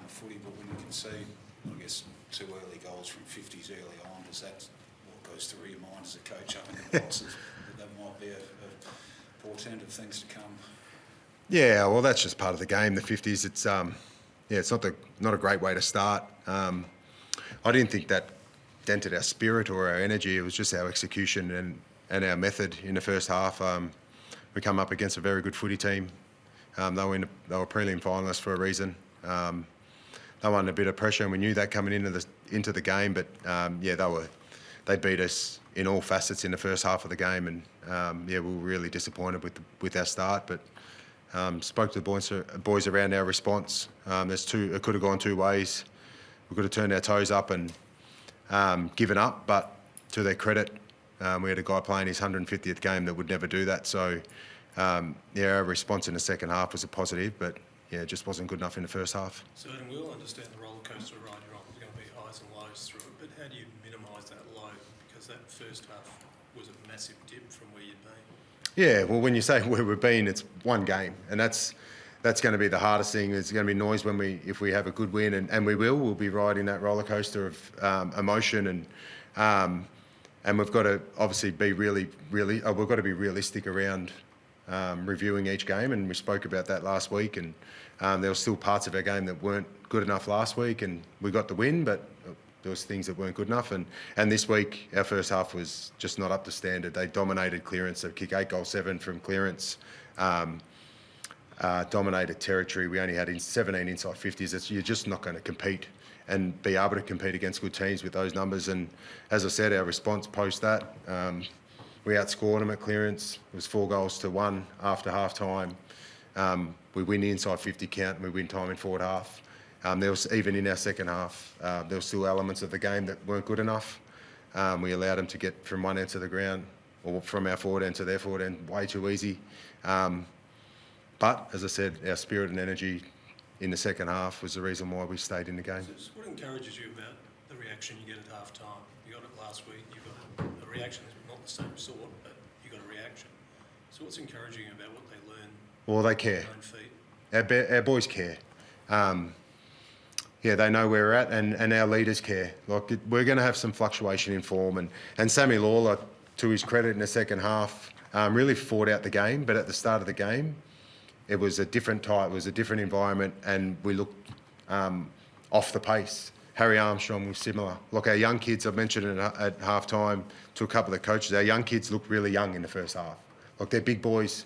of footy, but when you can see, I guess, 2 early goals from 50s early on, does that what goes through your mind as a coach up in the boxes? that might be a portent of things to come? Yeah, well, that's just part of the game. The 50s, it's it's not a great way to start. I didn't think that dented our spirit or our energy. It was just our execution and our method in the first half. We come up against a very good footy team. They were prelim finalists for a reason. They were under a bit of pressure, and we knew that coming into the game. But they beat us in all facets in the first half of the game, and we were really disappointed with our start. But spoke to the boys around our response. It could have gone two ways. We could have turned our toes up and given up, but to their credit, we had a guy playing his 150th game that would never do that. So, our response in the second half was a positive, but it just wasn't good enough in the first half. So, and we'll understand the roller coaster ride you're on. There's going to be highs and lows through it, but how do you minimise that low? Because that first half was a massive dip from where you'd been. Yeah, well, when you say where we've been, it's one game, and that's going to be the hardest thing. There's going to be noise if we have a good win, and we'll be riding that roller coaster of emotion, and we've got to obviously be we've got to be realistic around reviewing each game, and we spoke about that last week, and there were still parts of our game that weren't good enough last week, and we got the win, but there was things that weren't good enough, and this week our first half was just not up to standard. They dominated clearance. They kicked 8 goals 7 from clearance. Dominated territory. We only had 17 inside 50s. You're just not going to compete and be able to compete against good teams with those numbers. And as I said, our response post that, we outscored them at clearance. It was 4 goals to 1 after half time. We win the inside 50 count, and we win time in forward half. There was, even in our second half, there were still elements of the game that weren't good enough. We allowed them to get from one end to the ground, or from our forward end to their forward end, way too easy. But, as I said, our spirit and energy in the second half was the reason why we stayed in the game. So what encourages you about the reaction you get at half time? You got it last week, you got a reaction that's not the same sort, but you got a reaction. So what's encouraging you about what they learn? Well, they care. Feet? Our boys care. They know where we're at, and our leaders care. We're going to have some fluctuation in form, and Sammy Lawler, to his credit in the second half, really fought out the game, but at the start of the game, it was a different type, it was a different environment, and we looked off the pace. Harry Armstrong was similar. Look, our young kids, I've mentioned it at half time to a couple of the coaches, our young kids looked really young in the first half. Look, they're big boys,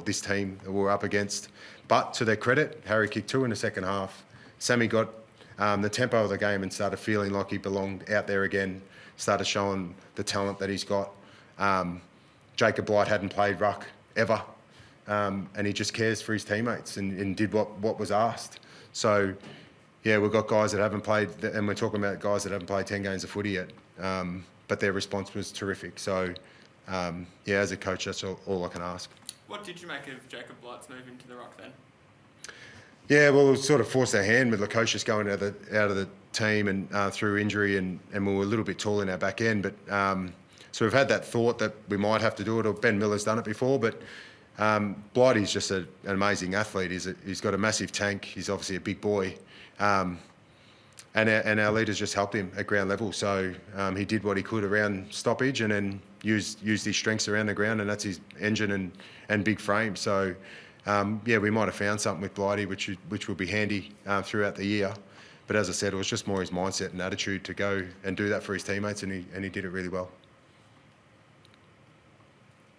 this team that we're up against. But to their credit, Harry kicked 2 in the second half. Sammy got the tempo of the game and started feeling like he belonged out there again, started showing the talent that he's got. Jacob Blight hadn't played ruck ever. And he just cares for his teammates and did what was asked. So, we've got guys that haven't played, and we're talking about guys that haven't played 10 games of footy yet, but their response was terrific. So, as a coach, that's all I can ask. What did you make of Jacob Blight's move into the ruck then? Yeah, well, it sort of forced our hand with Lukosius going out of the team and through injury, and we were a little bit tall in our back end. But so we've had that thought that we might have to do it, or Ben Miller's done it before, but Blighty's just an amazing athlete. He's got a massive tank. He's obviously a big boy, and our leaders just helped him at ground level. So he did what he could around stoppage, and then used his strengths around the ground, and that's his engine and big frame. So we might have found something with Blighty, which will be handy throughout the year. But as I said, it was just more his mindset and attitude to go and do that for his teammates, and he did it really well.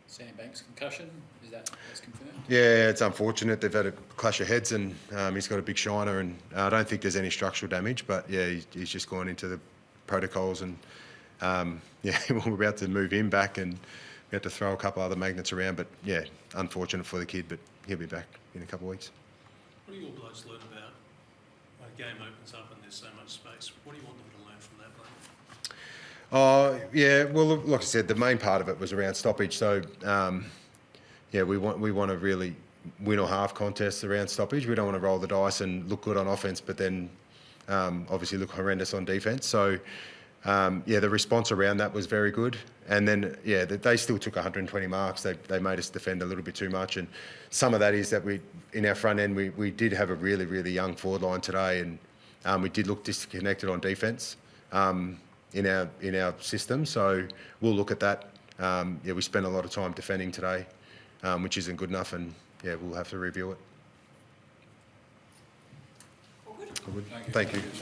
Sam Banks concussion, that's confirmed? Yeah, it's unfortunate. They've had a clash of heads, and he's got a big shiner, and I don't think there's any structural damage, but he's just gone into the protocols, and we're about to move him back, and we had to throw a couple other magnets around, but unfortunate for the kid, but he'll be back in a couple of weeks. What do your blokes learn about when a game opens up and there's so much space? What do you want them to learn from that, mate? Well, like I said, the main part of it was around stoppage. So, we want to really win or half contests around stoppage. We don't want to roll the dice and look good on offence, but then obviously look horrendous on defence. So, the response around that was very good. And then, yeah, they still took 120 marks. They made us defend a little bit too much. And some of that is that in our front end, we did have a really, really young forward line today, and we did look disconnected on defence in our system. So we'll look at that. Yeah, we spent a lot of time defending today, which isn't good enough, and yeah, we'll have to review it. Thank you. Thank you.